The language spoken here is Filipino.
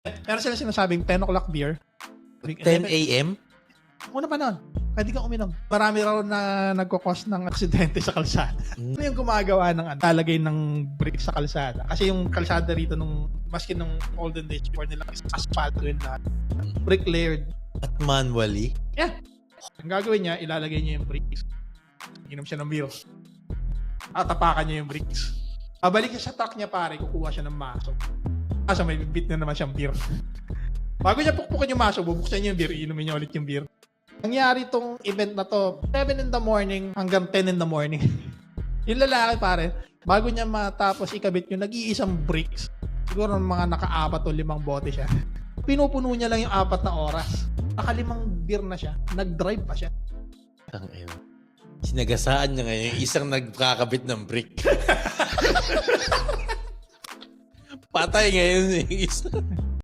Meron sila sinasabing 10 o'clock beer. 10 a.m.? Una pa nun, pwede kang uminom. Marami raw na nagkakos ng aksidente sa kalsada. Ano yung gumagawa ng talagay ng brick sa kalsada? Kasi yung kalsada rito nung maski nung olden days before nila asphalt yun lahat. Brick layered. At manually? Yeah. Ang gagawin niya, ilalagay niya yung bricks. Inom siya ng beer. Tapakan niya yung bricks. Babalik siya sa truck niya pare, kukuha siya ng maso. Kaso may bit na naman siyang beer. Bago niya pukpukin yung maso, bubuksan niya yung beer, inumin niya ulit yung beer. Nangyari tong event na to, 7 in the morning hanggang 10 in the morning. Yung lalaki pare, bago niya matapos ikabit yung nag-iisang bricks, siguro mga naka-4 o 5 bote siya. Pinupuno niya lang yung 4 na oras. Naka-5 beer na siya. Nag-drive pa siya. Sinagasaan niya ngayon yung isang nagkakabit ng brick. Patay ngayon yung isa.